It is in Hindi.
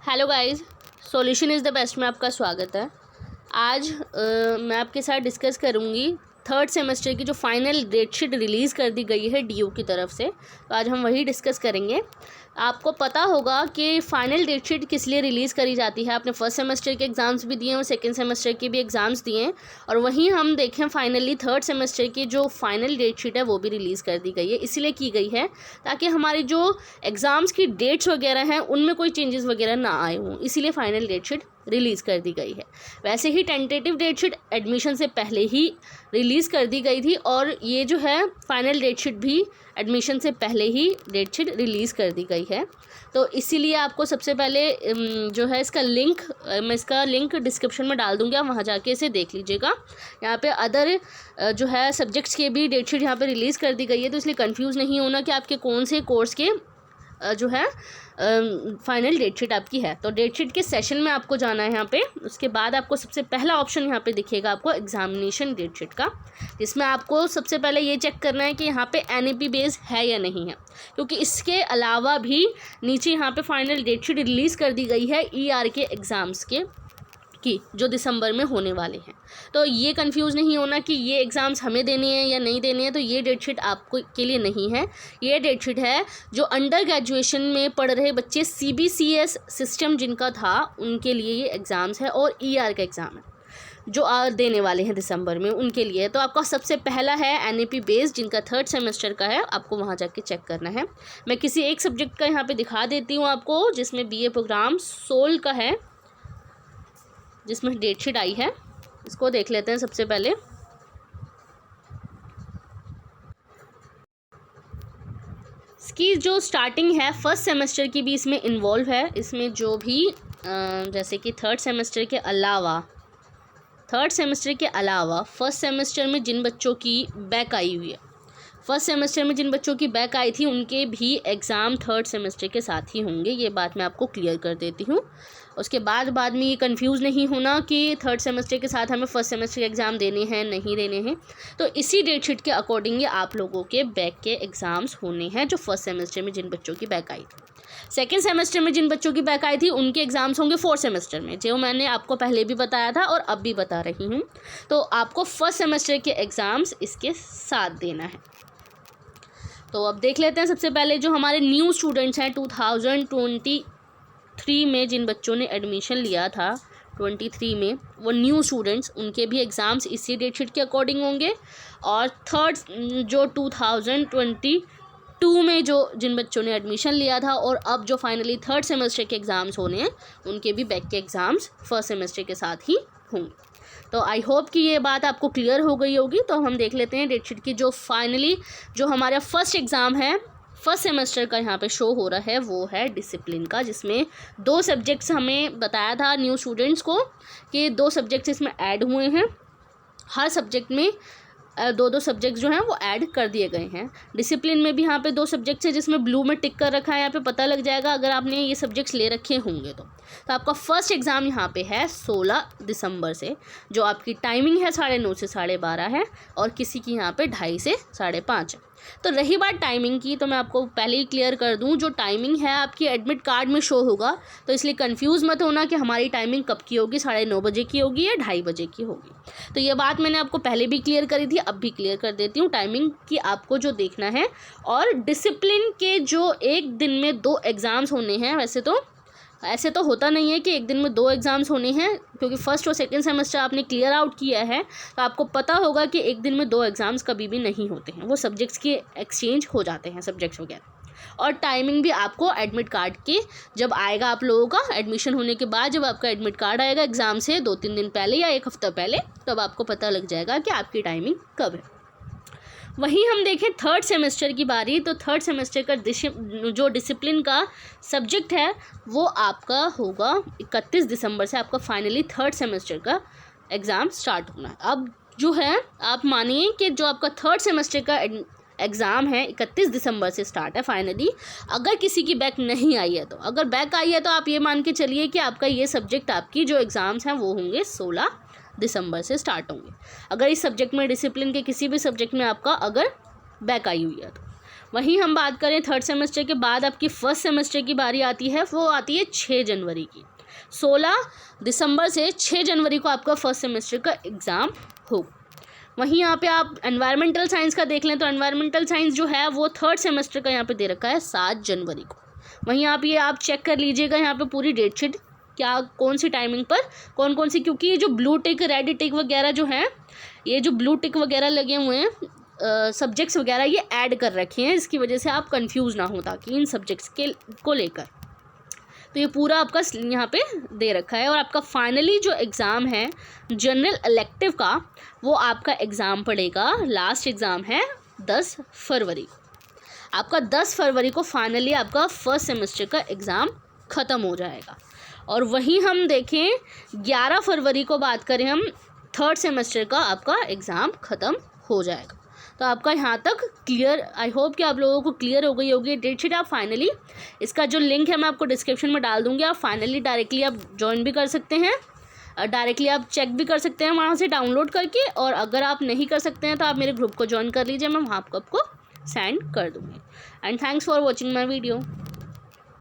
Hello guys, solution is the best में आपका स्वागत है। आज मैं आपके साथ डिस्कस करूँगी थर्ड सेमेस्टर की जो फाइनल डेट शीट रिलीज़ कर दी गई है डीयू की तरफ से। तो आज हम वही डिस्कस करेंगे। आपको पता होगा कि फ़ाइनल डेट शीट किस लिए रिलीज़ करी जाती है। आपने फर्स्ट सेमेस्टर के एग्ज़ाम्स भी दिए हैं और सेकेंड सेमेस्टर के भी एग्ज़ाम्स दिए हैं, और वहीं हम देखें फाइनली थर्ड सेमेस्टर की जो फाइनल डेट शीट है वो भी रिलीज़ कर दी गई है। इसीलिए की गई है ताकि हमारी जो एग्ज़ाम्स की डेट्स वगैरह हैं उनमें कोई चेंजेस वगैरह ना आए हों, इसीलिए फाइनल डेट शीट रिलीज़ कर दी गई है। वैसे ही टेंटेटिव डेट शीट एडमिशन से पहले ही रिलीज़ कर दी गई थी, और ये जो है फाइनल डेट शीट भी एडमिशन से पहले ही डेट शीट रिलीज़ कर दी गई है। तो इसीलिए आपको सबसे पहले जो है मैं इसका लिंक डिस्क्रिप्शन में डाल दूँगी, आप वहाँ जाके इसे देख लीजिएगा। यहाँ पे अदर जो है सब्जेक्ट्स के भी डेट शीट यहाँ पे रिलीज़ कर दी गई है, तो इसलिए कंफ्यूज नहीं होना कि आपके कौन से कोर्स के जो है फाइनल डेट शीट आपकी है। तो डेट शीट के सेशन में आपको जाना है यहाँ पे। उसके बाद आपको सबसे पहला ऑप्शन यहाँ पे दिखेगा आपको एग्जामिनेशन डेट शीट का, जिसमें आपको सबसे पहले ये चेक करना है कि यहाँ पे एनईपी बेस है या नहीं है, क्योंकि इसके अलावा भी नीचे यहाँ पे फाइनल डेट शीट रिलीज़ कर दी गई है ईआर के एग्ज़ाम्स की जो दिसंबर में होने वाले हैं। तो ये कंफ्यूज नहीं होना कि ये एग्ज़ाम्स हमें देने हैं या नहीं देने हैं। तो ये डेट शीट आपको के लिए नहीं है। ये डेट शीट है जो अंडर ग्रेजुएशन में पढ़ रहे बच्चे, सीबीसीएस सिस्टम जिनका था उनके लिए ये एग्ज़ाम्स है, और ईआर का एग्ज़ाम है जो देने वाले हैं दिसंबर में, उनके लिए। तो आपका सबसे पहला है एनईपी बेस, जिनका थर्ड सेमेस्टर का है, आपको वहाँ जाके चेक करना है। मैं किसी एक सब्जेक्ट का यहाँ पे दिखा देती हूँ आपको, जिसमें बीए प्रोग्राम सोल का है, जिसमें डेट शीट आई है। इसको देख लेते हैं सबसे पहले। इसकी जो स्टार्टिंग है फर्स्ट सेमेस्टर की भी इसमें इन्वॉल्व है। इसमें जो भी जैसे कि थर्ड सेमेस्टर के अलावा फर्स्ट सेमेस्टर में जिन बच्चों की बैक आई हुई है, फर्स्ट सेमेस्टर में जिन बच्चों की बैक आई थी, उनके भी एग्ज़ाम थर्ड सेमेस्टर के साथ ही होंगे। ये बात मैं आपको क्लियर कर देती हूँ। उसके बाद में ये कंफ्यूज नहीं होना कि थर्ड सेमेस्टर के साथ हमें फर्स्ट सेमेस्टर के एग्ज़ाम देने हैं नहीं देने हैं। तो इसी डेट शीट के अकॉर्डिंग आप लोगों के बैक के एग्ज़ाम्स होने हैं, जो फर्स्ट सेमेस्टर में जिन बच्चों की बैक आई थी। सेकेंड सेमेस्टर में जिन बच्चों की बैक आई थी उनके एग्ज़ाम्स होंगे फोर्थ सेमेस्टर में, जो मैंने आपको पहले भी बताया था और अब भी बता रही हूँ। तो आपको फर्स्ट सेमेस्टर के एग्ज़ाम्स इसके साथ देना है। तो अब देख लेते हैं सबसे पहले जो हमारे न्यू स्टूडेंट्स हैं 2023 में जिन बच्चों ने एडमिशन लिया था 23 में, वो न्यू स्टूडेंट्स, उनके भी एग्ज़ाम्स इसी डेट शीट के अकॉर्डिंग होंगे। और थर्ड जो 2022 में जिन बच्चों ने एडमिशन लिया था और अब जो फाइनली थर्ड सेमेस्टर के एग्ज़ाम्स होने हैं, उनके भी बैक के एग्ज़ाम्स फर्स्ट सेमेस्टर के साथ ही होंगे। तो आई होप कि ये बात आपको क्लियर हो गई होगी। तो हम देख लेते हैं डेट शीट की जो फाइनली जो हमारा फर्स्ट एग्ज़ाम है फर्स्ट सेमेस्टर का यहाँ पे शो हो रहा है, वो है डिसिप्लिन का, जिसमें 2 सब्जेक्ट्स हमें बताया था न्यू स्टूडेंट्स को कि 2 सब्जेक्ट्स इसमें ऐड हुए हैं। हर सब्जेक्ट में 2 सब्जेक्ट्स जो हैं वो ऐड कर दिए गए हैं। डिसिप्लिन में भी यहाँ पे 2 सब्जेक्ट्स हैं, जिसमें ब्लू में टिक कर रखा है। यहाँ पे पता लग जाएगा अगर आपने ये सब्जेक्ट्स ले रखे होंगे तो आपका फर्स्ट एग्ज़ाम यहाँ पे है 16 दिसंबर से, जो आपकी टाइमिंग है 9:30 से 12:30 है, और किसी की यहाँ पे 2:30 से 5:30 है। तो रही बात टाइमिंग की, तो मैं आपको पहले ही क्लियर कर दूं, जो टाइमिंग है आपकी एडमिट कार्ड में शो होगा। तो इसलिए कंफ्यूज मत होना कि हमारी टाइमिंग कब की होगी, 9:30 बजे की होगी या 2:30 बजे की होगी। तो ये बात मैंने आपको पहले भी क्लियर करी थी, अब भी क्लियर कर देती हूँ। टाइमिंग की आपको जो देखना है, और डिसिप्लिन के जो एक दिन में 2 एग्ज़ाम्स होने हैं, ऐसे तो होता नहीं है कि एक दिन में 2 एग्ज़ाम्स होने हैं, क्योंकि फर्स्ट और सेकंड सेमेस्टर आपने क्लियर आउट किया है, तो आपको पता होगा कि एक दिन में 2 एग्ज़ाम्स कभी भी नहीं होते हैं। वो सब्जेक्ट्स के एक्सचेंज हो जाते हैं, सब्जेक्ट्स वगैरह। और टाइमिंग भी आपको एडमिट कार्ड के जब आएगा, आप लोगों का एडमिशन होने के बाद जब आपका एडमिट कार्ड आएगा एग्ज़ाम से 2-3 दिन पहले या 1 हफ़्ता पहले, तब आपको पता लग जाएगा कि आपकी टाइमिंग कब है। वहीं हम देखें थर्ड सेमेस्टर की बारी, तो थर्ड सेमेस्टर का जो डिसिप्लिन का सब्जेक्ट है वो आपका होगा 31 दिसंबर से। आपका फाइनली थर्ड सेमेस्टर का एग्ज़ाम स्टार्ट होना है। अब जो है आप मानिए कि जो आपका थर्ड सेमेस्टर का एग्ज़ाम है 31 दिसंबर से स्टार्ट है फाइनली। अगर किसी की बैक नहीं आई है, तो अगर बैक आई है तो आप ये मान के चलिए कि आपका ये सब्जेक्ट, आपकी जो एग्ज़ाम्स हैं वो होंगे 16 दिसंबर से स्टार्ट होंगे। अगर इस सब्जेक्ट में, डिसिप्लिन के किसी भी सब्जेक्ट में आपका अगर बैक आई हुई है तो वहीं हम बात करें थर्ड सेमेस्टर के बाद आपकी फर्स्ट सेमेस्टर की बारी आती है, वो आती है 6 जनवरी की। 16 दिसंबर से 6 जनवरी को आपका फर्स्ट सेमेस्टर का एग्ज़ाम हो। वहीं यहाँ पे आप एनवायरमेंटल साइंस का देख लें तो एनवायरमेंटल साइंस जो है वो थर्ड सेमेस्टर का यहाँ पे दे रखा है 7 जनवरी को। वहीं आप चेक कर लीजिएगा यहाँ पे पूरी डेट शीट, क्या कौन सी टाइमिंग पर कौन कौन सी, क्योंकि ये जो ब्लू टिक रेड टिक वगैरह जो हैं, ये जो ब्लू टिक वगैरह लगे हुए हैं सब्जेक्ट्स वगैरह ये ऐड कर रखे हैं, इसकी वजह से आप कंफ्यूज ना हो ताकि इन सब्जेक्ट्स को लेकर। तो ये पूरा आपका यहाँ पे दे रखा है। और आपका फाइनली जो एग्ज़ाम है जनरल इलेक्टिव का, वो आपका एग्ज़ाम पड़ेगा, लास्ट एग्ज़ाम है 10 फरवरी को। आपका 10 फरवरी को फाइनली आपका फर्स्ट सेमेस्टर का एग्ज़ाम ख़त्म हो जाएगा। और वहीं हम देखें 11 फरवरी को बात करें हम, थर्ड सेमेस्टर का आपका एग्ज़ाम ख़त्म हो जाएगा। तो आपका यहाँ तक क्लियर, आई होप कि आप लोगों को क्लियर हो गई होगी डेट शीट। आप फाइनली इसका जो लिंक है मैं आपको डिस्क्रिप्शन में डाल दूँगी, आप फाइनली डायरेक्टली आप ज्वाइन भी कर सकते हैं, डायरेक्टली आप चेक भी कर सकते हैं वहाँ से डाउनलोड करके। और अगर आप नहीं कर सकते हैं तो आप मेरे ग्रुप को ज्वाइन कर लीजिए, मैं वहाँ आपको सेंड कर दूँगी। And thanks for watching my video.